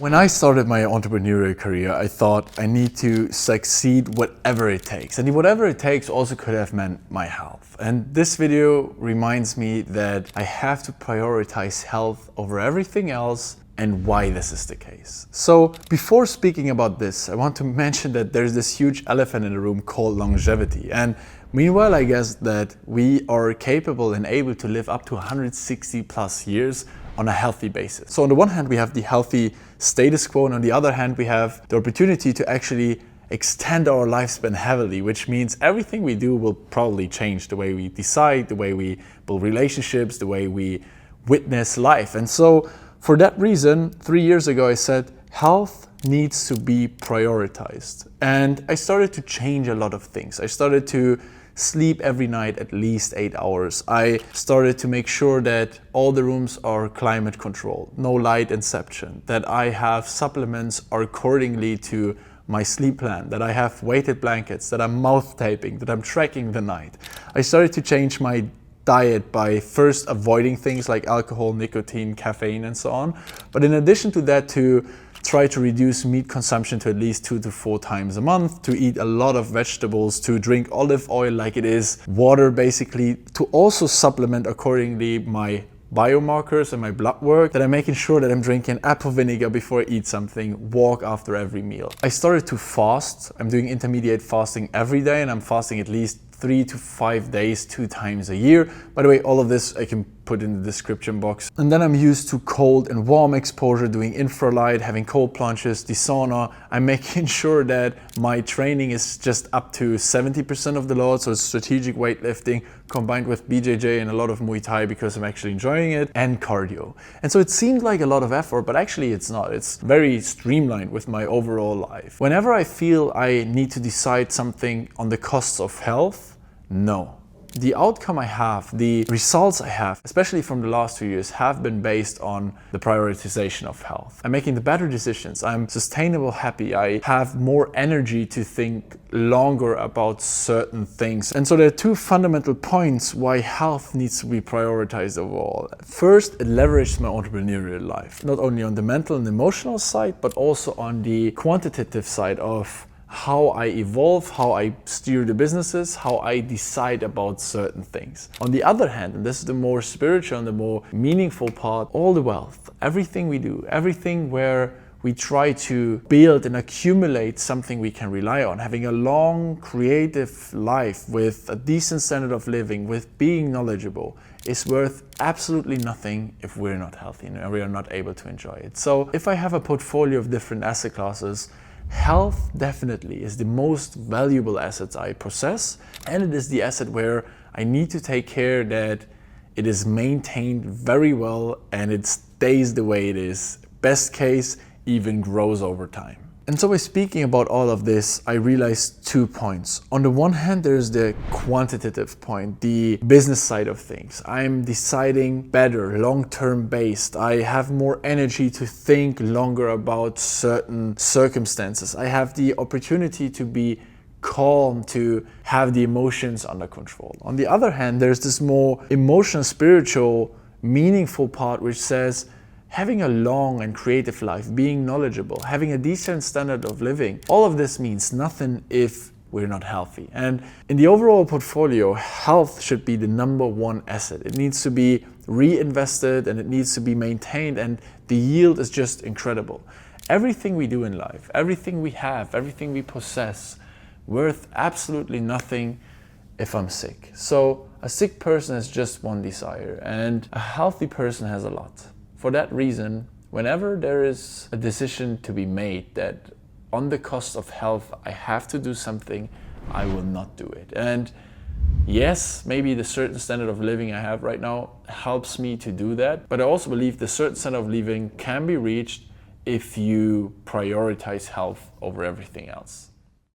When I started my entrepreneurial career, I thought I need to succeed whatever it takes. And whatever it takes also could have meant my health. And this video reminds me that I have to prioritize health over everything else and why this is the case. So before speaking about this, I want to mention that there's this huge elephant in the room called longevity. And meanwhile, I guess that we are capable and able to live up to 160 plus years on a healthy basis. So on the one hand, we have the healthy status quo, and on the other hand, we have the opportunity to actually extend our lifespan heavily, which means everything we do will probably change the way we decide, the way we build relationships, the way we witness life. And so for that reason, 3 years ago, I said, health needs to be prioritized. And I started to change a lot of things. I started to sleep every night at least 8 hours. I started to make sure that all the rooms are climate controlled, no light inception, that I have supplements accordingly to my sleep plan, that I have weighted blankets, that I'm mouth taping, that I'm tracking the night. I started to change my diet by first avoiding things like alcohol, nicotine, caffeine, and so on. But in addition to that, to try to reduce meat consumption to at least 2 to 4 times a month, to eat a lot of vegetables, to drink olive oil like it is water basically, to also supplement accordingly my biomarkers and my blood work, that I'm making sure that I'm drinking apple vinegar before I eat something, walk after every meal. I started to fast. I'm doing intermediate fasting every day, and I'm fasting at least 3 to 5 days, 2 times a year. By the way, all of this I can put in the description box. And then I'm used to cold and warm exposure, doing infralight, having cold plunges, the sauna. I'm making sure that my training is just up to 70% of the load, so it's strategic weightlifting combined with BJJ and a lot of Muay Thai because I'm actually enjoying it, and cardio. And so it seemed like a lot of effort, but actually it's not. It's very streamlined with my overall life. Whenever I feel I need to decide something on the costs of health, no. The outcome I have, the results I have, especially from the last 2 years, have been based on the prioritization of health. I'm making the better decisions. I'm sustainable, happy. I have more energy to think longer about certain things. And so there are 2 fundamental points why health needs to be prioritized overall. First, it leverages my entrepreneurial life, not only on the mental and emotional side, but also on the quantitative side of how I evolve, how I steer the businesses, how I decide about certain things. On the other hand, and this is the more spiritual and the more meaningful part, all the wealth, everything we do, everything where we try to build and accumulate something we can rely on, having a long, creative life with a decent standard of living, with being knowledgeable, is worth absolutely nothing if we're not healthy and we are not able to enjoy it. So if I have a portfolio of different asset classes, health definitely is the most valuable asset I possess, and it is the asset where I need to take care that it is maintained very well and it stays the way it is. Best case, even grows over time. And so by speaking about all of this, I realized 2 points. On the one hand, there's the quantitative point, the business side of things. I'm deciding better, long-term based. I have more energy to think longer about certain circumstances. I have the opportunity to be calm, to have the emotions under control. On the other hand, there's this more emotional, spiritual, meaningful part which says, having a long and creative life, being knowledgeable, having a decent standard of living, all of this means nothing if we're not healthy. And in the overall portfolio, health should be the number 1 asset. It needs to be reinvested and it needs to be maintained, and the yield is just incredible. Everything we do in life, everything we have, everything we possess, worth absolutely nothing if I'm sick. So a sick person has just one desire, and a healthy person has a lot. For that reason, whenever there is a decision to be made that on the cost of health I have to do something, I will not do it. And yes, maybe the certain standard of living I have right now helps me to do that, but I also believe the certain standard of living can be reached if you prioritize health over everything else.